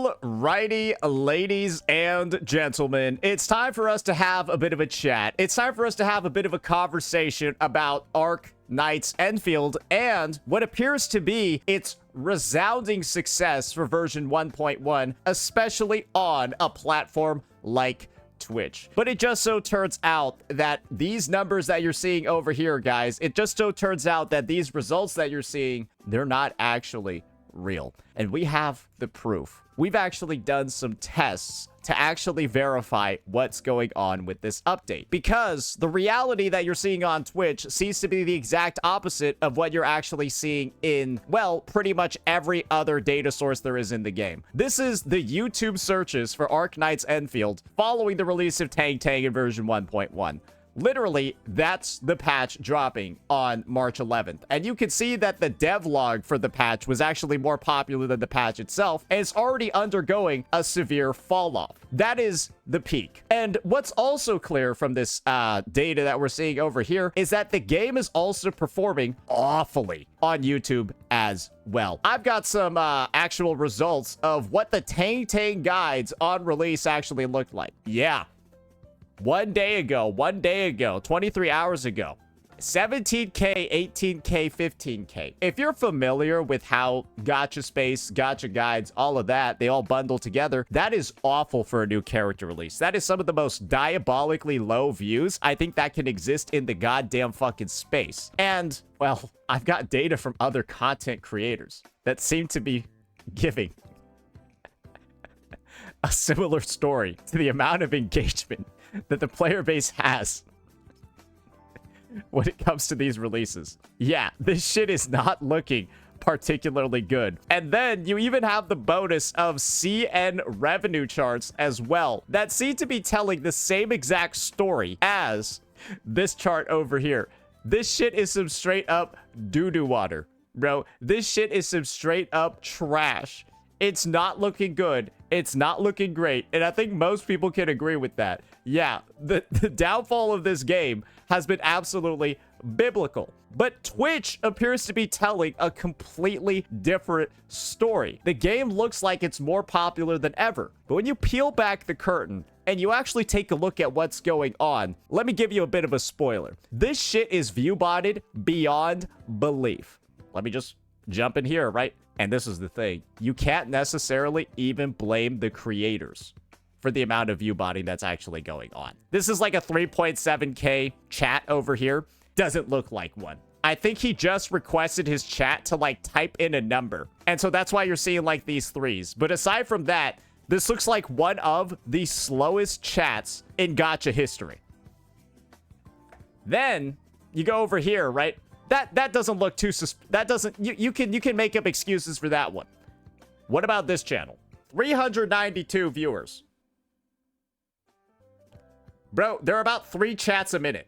Alrighty, ladies and gentlemen, it's time for us to have a bit of a chat. It's time for us to have a bit of a conversation about Ark Knight's Endfield and what appears to be its resounding success for version 1.1, especially on a platform like Twitch. But it just so turns out that these numbers that you're seeing over here, guys, it just so turns out that these results that you're seeing, they're not actually real. And we have the proof. We've actually done some tests to actually verify what's going on with this update. Because the reality that you're seeing on Twitch seems to be the exact opposite of what you're actually seeing in, well, pretty much every other data source there is in the game. This is the YouTube searches for Ark Knight's Endfield following the release of Tang Tang in version 1.1. Literally, that's the patch dropping on March 11th. And you can see that the devlog for the patch was actually more popular than the patch itself, and it's already undergoing a severe fall off. That is the peak. And what's also clear from this data that we're seeing over here is that the game is also performing awfully on YouTube as well. I've got some actual results of what the Tang Tang guides on release actually looked like. Yeah. One day ago, 23 hours ago, 17K, 18K, 15K. If you're familiar with how gacha space, gacha guides, all of that, they all bundle together, that is awful for a new character release. That is some of the most diabolically low views I think that can exist in the goddamn fucking space. And, well, I've got data from other content creators that seem to be giving a similar story to the amount of engagement that the player base has when it comes to these releases. Yeah, this shit is not looking particularly good. And then you even have the bonus of CN revenue charts as well that seem to be telling the same exact story as this chart over here. This shit is some straight up doo-doo water, bro. This shit is some straight up trash. It's not looking good. It's not looking great. And I think most people can agree with that. Yeah, the downfall of this game has been absolutely biblical. But Twitch appears to be telling a completely different story. The game looks like it's more popular than ever. But when you peel back the curtain and you actually take a look at what's going on, let me give you a bit of a spoiler. This shit is view-botted beyond belief. Let me just jump in here, right? And this is the thing. You can't necessarily even blame the creators for the amount of view-botting that's actually going on. This is like a 3.7K chat over here. Doesn't look like one. I think he just requested his chat to like type in a number. And so that's why you're seeing like these threes. But aside from that, this looks like one of the slowest chats in gacha history. Then you go over here, right? That doesn't look too that doesn't you can make up excuses for that one. What about this channel? 392 viewers. Bro, there are about 3 chats a minute.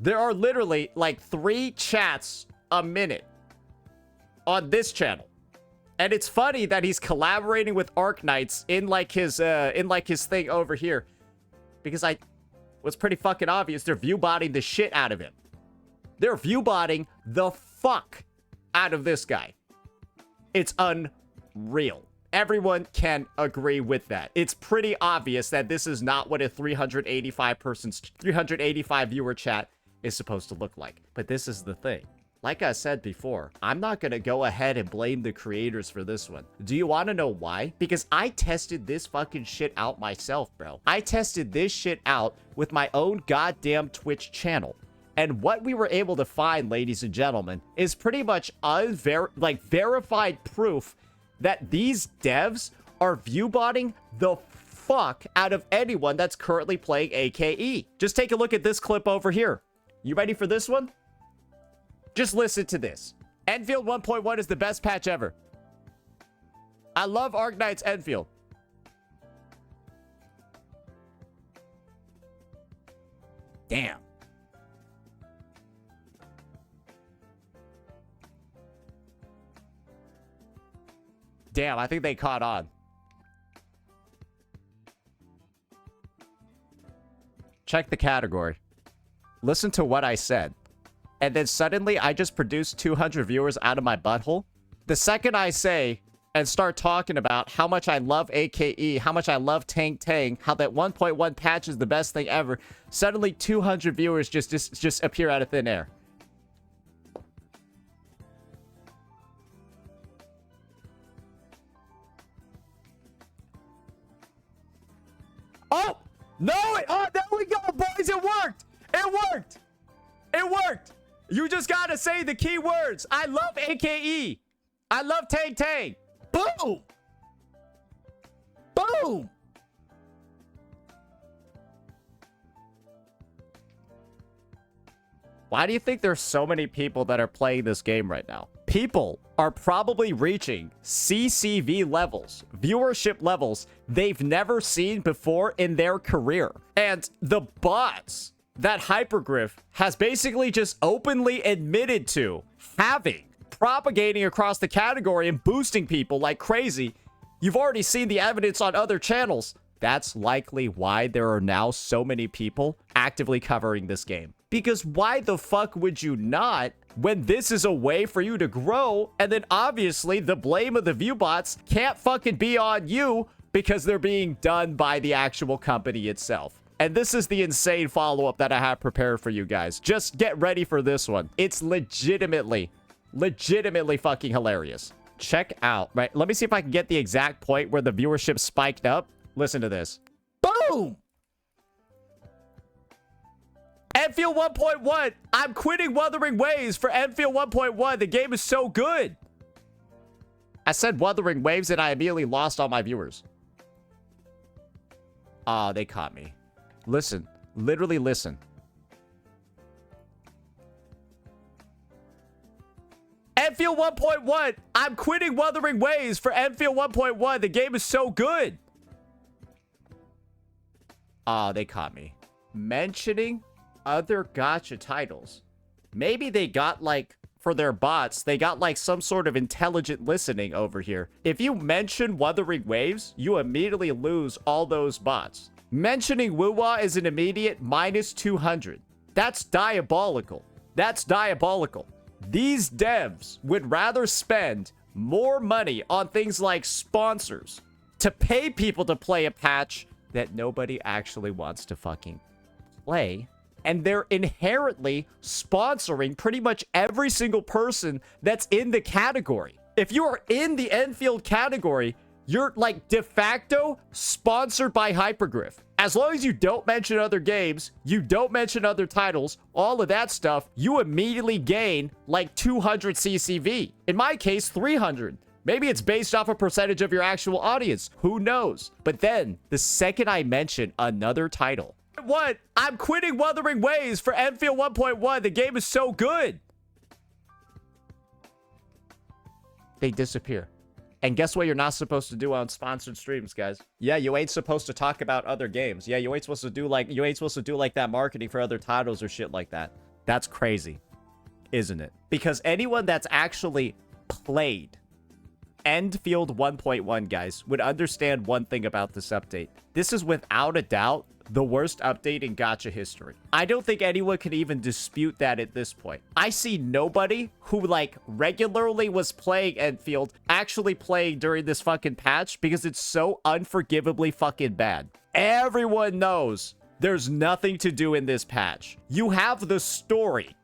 There are literally like 3 chats a minute on this channel. And it's funny that he's collaborating with Ark Knights in like his thing over here. Because what's pretty fucking obvious, they're view-botting the shit out of him. They're view-botting the fuck out of this guy. It's unreal. Everyone can agree with that. It's pretty obvious that this is not what a 385 viewer chat is supposed to look like. But this is the thing. Like I said before, I'm not going to go ahead and blame the creators for this one. Do you want to know why? Because I tested this fucking shit out myself, bro. I tested this shit out with my own goddamn Twitch channel. And what we were able to find, ladies and gentlemen, is pretty much verified proof that these devs are view-botting the fuck out of anyone that's currently playing AKE. Just take a look at this clip over here. You ready for this one? Just listen to this. Endfield 1.1 is the best patch ever. I love Ark Knight's Endfield. Damn. Damn, I think they caught on. Check the category. Listen to what I said. And then suddenly I just produced 200 viewers out of my butthole. The second I say and start talking about how much I love AKE, how much I love Tang Tang, how that 1.1 patch is the best thing ever, suddenly 200 viewers just appear out of thin air. Oh! No! Oh, there we go, boys! It worked! It worked! It worked! You just gotta say the key words. I love AKE. I love Tang Tang. Boom! Boom! Why do you think there's so many people that are playing this game right now? People are probably reaching CCV levels, viewership levels they've never seen before in their career. And the bots that Hypergriff has basically just openly admitted to having, propagating across the category and boosting people like crazy. You've already seen the evidence on other channels. That's likely why there are now so many people actively covering this game. Because why the fuck would you not, when this is a way for you to grow? And then obviously the blame of the Viewbots can't fucking be on you because they're being done by the actual company itself. And this is the insane follow-up that I have prepared for you guys. Just get ready for this one. It's legitimately fucking hilarious. Check out, right? Let me see if I can get the exact point where the viewership spiked up. Listen to this. Boom! Endfield 1.1. I'm quitting Wuthering Waves for Endfield 1.1. The game is so good. I said Wuthering Waves and I immediately lost all my viewers. Oh, they caught me. Listen. Literally listen. Endfield 1.1. I'm quitting Wuthering Waves for Endfield 1.1. The game is so good. Oh, they caught me. Mentioning other gacha titles. Maybe they got, like, for their bots, they got, like, some sort of intelligent listening over here. If you mention Wuthering Waves, you immediately lose all those bots. Mentioning Wuwa is an immediate minus 200. That's diabolical. That's diabolical. These devs would rather spend more money on things like sponsors to pay people to play a patch that nobody actually wants to fucking play. And they're inherently sponsoring pretty much every single person that's in the category. If you are in the Endfield category, you're like de facto sponsored by Hypergriff. As long as you don't mention other games, you don't mention other titles, all of that stuff, you immediately gain like 200 CCV. In my case, 300. Maybe it's based off a percentage of your actual audience. Who knows? But then, the second I mention another title, what? I'm quitting Wuthering Waves for Endfield 1.1. The game is so good. They disappear. And guess what you're not supposed to do on sponsored streams, guys? Yeah, you ain't supposed to talk about other games. Yeah, you ain't supposed to do like that marketing for other titles or shit like that. That's crazy, isn't it? Because anyone that's actually played Endfield 1.1, guys, would understand one thing about this update. This is without a doubt the worst update in gacha history. I don't think anyone can even dispute that at this point. I see nobody who like regularly was playing Endfield actually playing during this fucking patch because it's so unforgivably fucking bad. Everyone knows there's nothing to do in this patch. You have the story.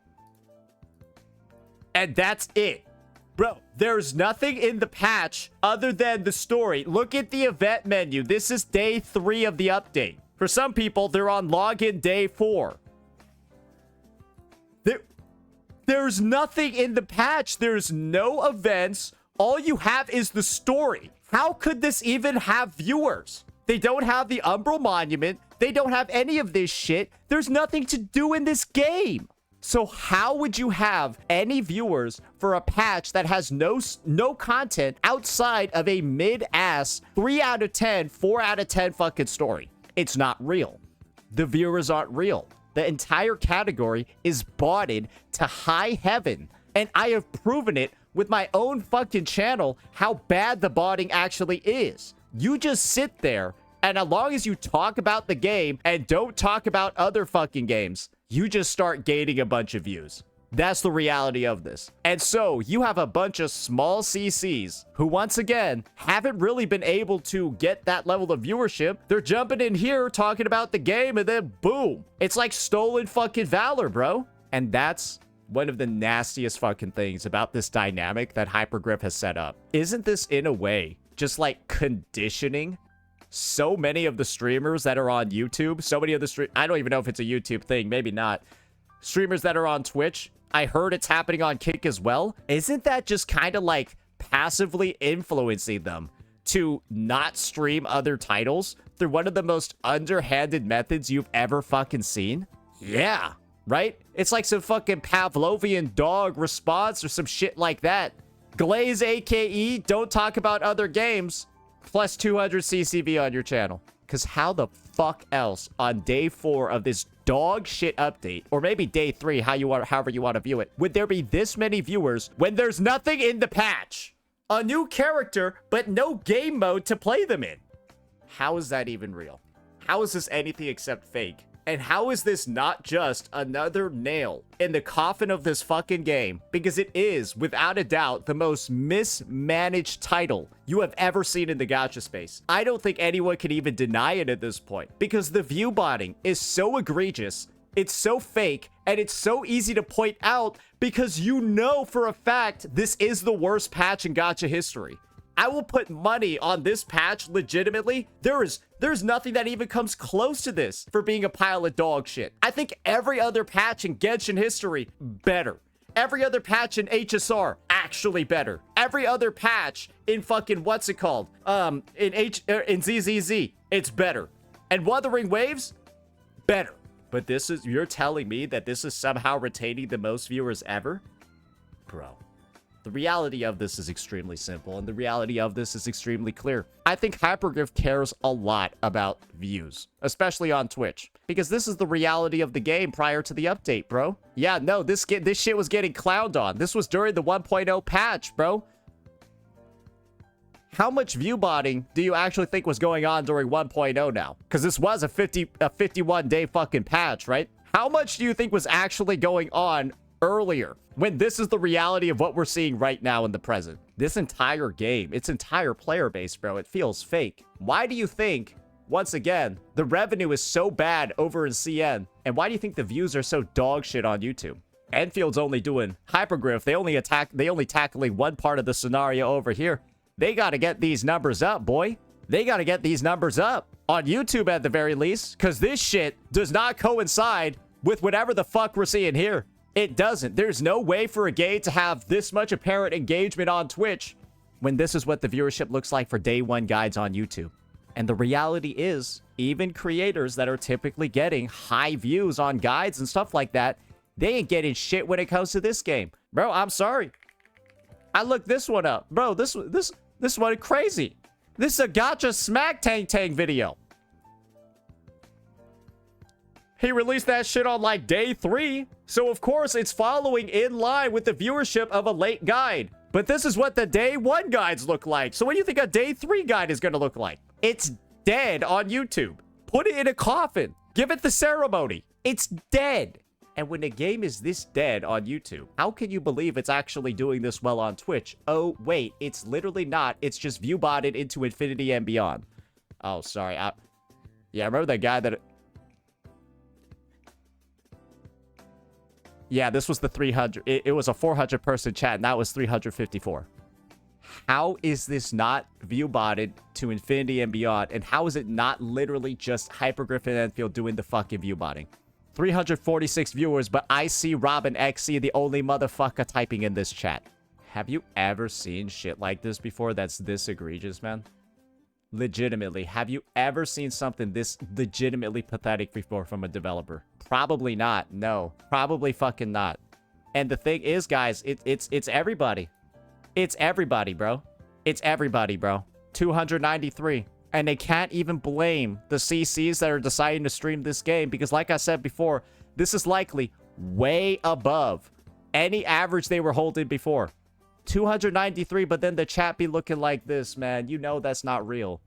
And that's it. Bro, there's nothing in the patch other than the story. Look at the event menu. This is day 3 of the update. For some people, they're on login day 4. There's nothing in the patch. There's no events. All you have is the story. How could this even have viewers? They don't have the Umbral Monument. They don't have any of this shit. There's nothing to do in this game. So how would you have any viewers for a patch that has no content outside of a mid-ass 3 out of 10, 4 out of 10 fucking story? It's not real. The viewers aren't real. The entire category is botted to high heaven. And I have proven it with my own fucking channel how bad the botting actually is. You just sit there, and as long as you talk about the game and don't talk about other fucking games, you just start gaining a bunch of views. That's the reality of this. And so you have a bunch of small CCs who, once again, haven't really been able to get that level of viewership. They're jumping in here talking about the game and then boom. It's like stolen fucking valor, bro. And that's one of the nastiest fucking things about this dynamic that Hypergriff has set up. Isn't this, in a way, just like conditioning so many of the streamers that are on YouTube? So many of the I don't even know if it's a YouTube thing. Maybe not. Streamers that are on Twitch. I heard it's happening on Kick as well. Isn't that just kind of like passively influencing them to not stream other titles through one of the most underhanded methods you've ever fucking seen? Yeah, right? It's like some fucking Pavlovian dog response or some shit like that. Glaze AKE, don't talk about other games, plus 200 CCV on your channel. Because how the fuck else on day 4 of this dog shit update, or maybe day 3, however you want to view it, would there be this many viewers when there's nothing in the patch? A new character, but no game mode to play them in. How is that even real? How is this anything except fake? And how is this not just another nail in the coffin of this fucking game? Because it is, without a doubt, the most mismanaged title you have ever seen in the gacha space. I don't think anyone can even deny it at this point. Because the viewbotting is so egregious, it's so fake, and it's so easy to point out because you know for a fact this is the worst patch in gacha history. I will put money on this patch legitimately. There's nothing that even comes close to this for being a pile of dog shit. I think every other patch in Genshin history, better. Every other patch in HSR, actually better. Every other patch in fucking, what's it called? In ZZZ, it's better. And Wuthering Waves, better. But this is, you're telling me that this is somehow retaining the most viewers ever? Bro. The reality of this is extremely simple, and the reality of this is extremely clear. I think Hypergriff cares a lot about views, especially on Twitch, because this is the reality of the game prior to the update, bro. Yeah, no, this shit was getting clowned on. This was during the 1.0 patch, bro. How much viewbotting do you actually think was going on during 1.0 now? Because this was a 51-day fucking patch, right? How much do you think was actually going on earlier, when this is the reality of what we're seeing right now in the present? This entire game, its entire player base, bro, it feels fake. Why do you think, once again, the revenue is so bad over in CN? And why do you think the views are so dog shit on YouTube? Enfield's only doing Hypergriff. They only tackling one part of the scenario over here. They got to get these numbers up, boy. They got to get these numbers up on YouTube at the very least, because this shit does not coincide with whatever the fuck we're seeing here. It doesn't. There's no way for a game to have this much apparent engagement on Twitch when this is what the viewership looks like for day 1 guides on YouTube. And the reality is, even creators that are typically getting high views on guides and stuff like that, they ain't getting shit when it comes to this game. Bro, I'm sorry. I looked this one up. Bro, this one is crazy. This is a gacha smack tang video. He released that shit on like day 3. So of course it's following in line with the viewership of a late guide. But this is what the day 1 guides look like. So what do you think a day 3 guide is going to look like? It's dead on YouTube. Put it in a coffin. Give it the ceremony. It's dead. And when a game is this dead on YouTube, how can you believe it's actually doing this well on Twitch? Oh, wait, it's literally not. It's just viewbotted into infinity and beyond. Oh, sorry. Yeah, I remember that guy that... Yeah, this was the 300. It was a 400-person chat, and that was 354. How is this not view-botted to infinity and beyond? And how is it not literally just Hypergriff and Endfield doing the fucking view-botting? 346 viewers, but I see Robin XC, the only motherfucker typing in this chat. Have you ever seen shit like this before that's this egregious, man? Legitimately, have you ever seen something this legitimately pathetic before from a developer? Probably not. No, probably fucking not. And the thing is, guys, it's everybody. It's everybody, bro. It's everybody, bro. 293. And they can't even blame the CCs that are deciding to stream this game because, like I said before, this is likely way above any average they were holding before. 293, but then the chat be looking like this, man. You know that's not real.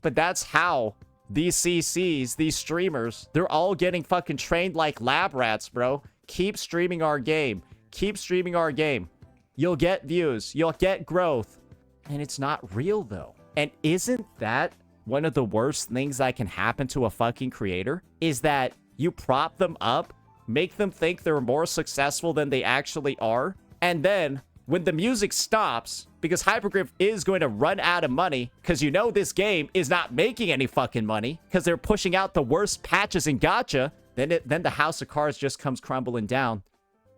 But that's how these CCs, these streamers, they're all getting fucking trained like lab rats, bro. Keep streaming our game. keep streaming our game. You'll get views. You'll get growth. And it's not real, though. And isn't that one of the worst things that can happen to a fucking creator? Is that you prop them up, make them think they're more successful than they actually are, and then when the music stops, because Hypergriff is going to run out of money, because you know this game is not making any fucking money, because they're pushing out the worst patches in gacha, then the house of cards just comes crumbling down.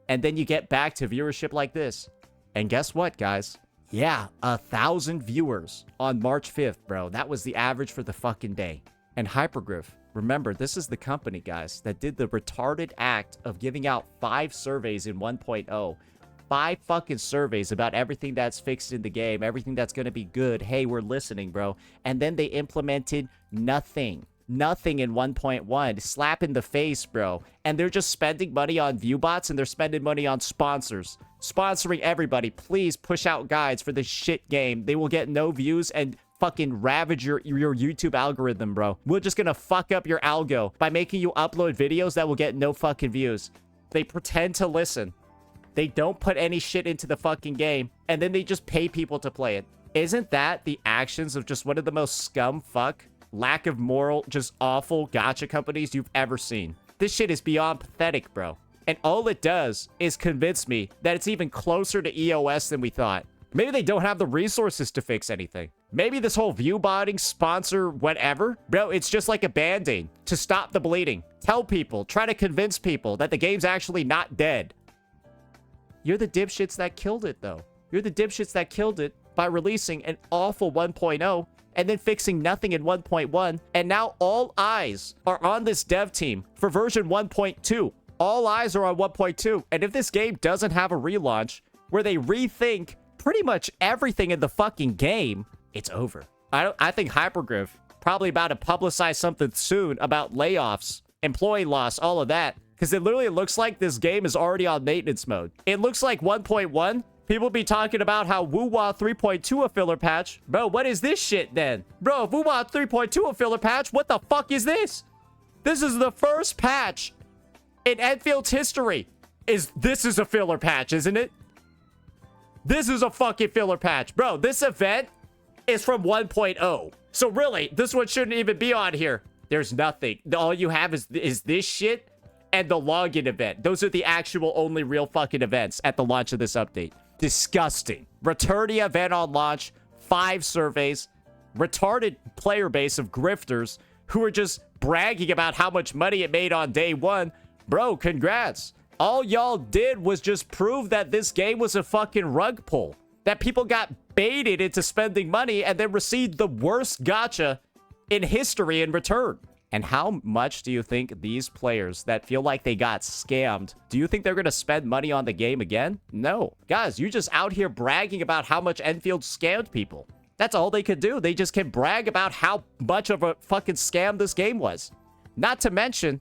And then you get back to viewership like this. And guess what, guys? Yeah, 1,000 viewers on March 5th, bro. That was the average for the fucking day. And Hypergriff, remember, this is the company, guys, that did the retarded act of giving out 5 surveys in 1.0. 5 fucking surveys about everything that's fixed in the game, everything that's gonna be good. Hey, we're listening, bro. And then they implemented nothing. Nothing in 1.1. Slap in the face, bro. And they're just spending money on Viewbots, and they're spending money on sponsors. Sponsoring everybody. Please push out guides for this shit game. They will get no views and fucking ravage your YouTube algorithm, bro. We're just gonna fuck up your algo by making you upload videos that will get no fucking views. They pretend to listen. They don't put any shit into the fucking game, and then they just pay people to play it. Isn't that the actions of just one of the most scum fuck, lack of moral, just awful gacha companies you've ever seen? This shit is beyond pathetic, bro. And all it does is convince me that it's even closer to EOS than we thought. Maybe they don't have the resources to fix anything. Maybe this whole Viewbotting, sponsor, whatever, bro, it's just like a band-aid to stop the bleeding. Tell people, try to convince people that the game's actually not dead. You're the dipshits that killed it, though. You're the dipshits that killed it by releasing an awful 1.0 and then fixing nothing in 1.1. And now all eyes are on this dev team for version 1.2. All eyes are on 1.2. And if this game doesn't have a relaunch where they rethink pretty much everything in the fucking game, it's over. I think Hypergriff probably about to publicize something soon about layoffs, employee loss, all of that. Because it literally looks like this game is already on maintenance mode. It looks like 1.1. People be talking about how Woo-Wah 3.2 a filler patch. Bro, what is this shit then? Bro, if Woo-Wah 3.2 a filler patch, what the fuck is this? This is the first patch in Enfield's history. This is a filler patch, isn't it? This is a fucking filler patch. Bro, this event is from 1.0. So really, this one shouldn't even be on here. There's nothing. All you have is this shit and the login event. Those are the actual only real fucking events at the launch of this update. Disgusting. Returning event on launch, 5 surveys, retarded player base of grifters who are just bragging about how much money it made on day 1. Bro, congrats. All y'all did was just prove that this game was a fucking rug pull. That people got baited into spending money and then received the worst gacha in history in return. And how much do you think these players that feel like they got scammed, do you think they're going to spend money on the game again? No. Guys, you're just out here bragging about how much Endfield scammed people. That's all they could do. They just can brag about how much of a fucking scam this game was. Not to mention,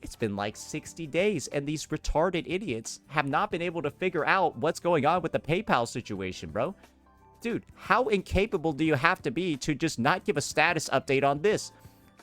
it's been like 60 days and these retarded idiots have not been able to figure out what's going on with the PayPal situation, bro. Dude, how incapable do you have to be to just not give a status update on this?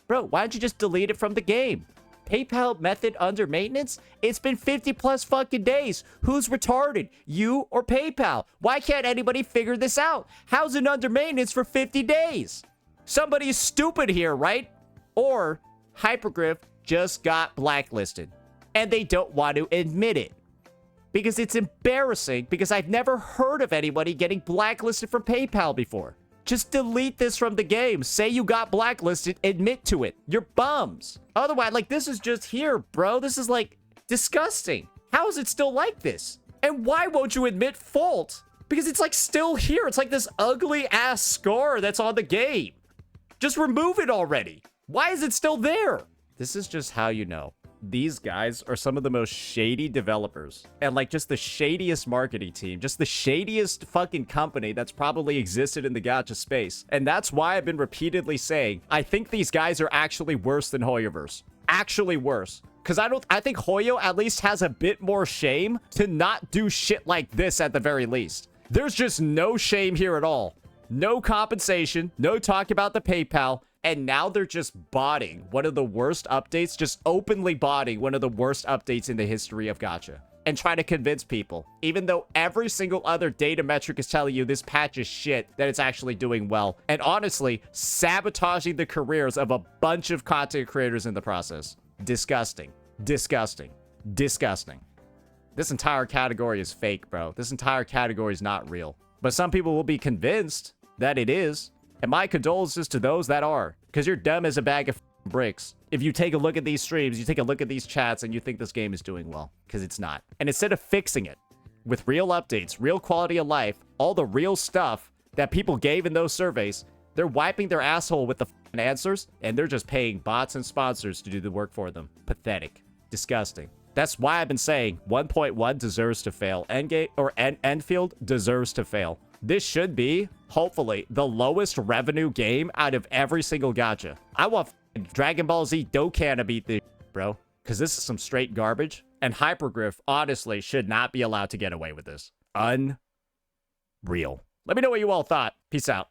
Bro, why don't you just delete it from the game? PayPal method under maintenance? It's been 50 plus fucking days. Who's retarded? You or PayPal? Why can't anybody figure this out? How's it under maintenance for 50 days? Somebody's stupid here, right? Or Hypergriff just got blacklisted and they don't want to admit it. Because it's embarrassing, because I've never heard of anybody getting blacklisted from PayPal before. Just delete this from the game. Say you got blacklisted. Admit to it. You're bums. Otherwise, like, this is just here, bro. This is, like, disgusting. How is it still like this? And why won't you admit fault? Because it's, like, still here. It's like this ugly-ass scar that's on the game. Just remove it already. Why is it still there? This is just how you know. These guys are some of the most shady developers and like just the shadiest marketing team, just the shadiest fucking company that's probably existed in the gacha space. And that's why I've been repeatedly saying, I think these guys are actually worse than Hoyoverse. Actually worse. Because I think Hoyo at least has a bit more shame to not do shit like this at the very least. There's just no shame here at all. No compensation, no talk about the PayPal. And now they're just botting one of the worst updates, just openly botting one of the worst updates in the history of gacha. and trying to convince people, even though every single other data metric is telling you this patch is shit, that it's actually doing well. And honestly, sabotaging the careers of a bunch of content creators in the process. Disgusting. Disgusting. Disgusting. This entire category is fake, bro. This entire category is not real. But some people will be convinced that it is. And my condolences to those that are. Because you're dumb as a bag of bricks. If you take a look at these streams, you take a look at these chats, and you think this game is doing well. Because it's not. And instead of fixing it with real updates, real quality of life, all the real stuff that people gave in those surveys, they're wiping their asshole with the answers, and they're just paying bots and sponsors to do the work for them. Pathetic. Disgusting. That's why I've been saying 1.1 deserves to fail. Endfield deserves to fail. This should be, hopefully, the lowest revenue game out of every single gacha. I want Dragon Ball Z Dokkan to beat this, bro. Because this is some straight garbage. And Hypergriff, honestly, should not be allowed to get away with this. Unreal. Let me know what you all thought. Peace out.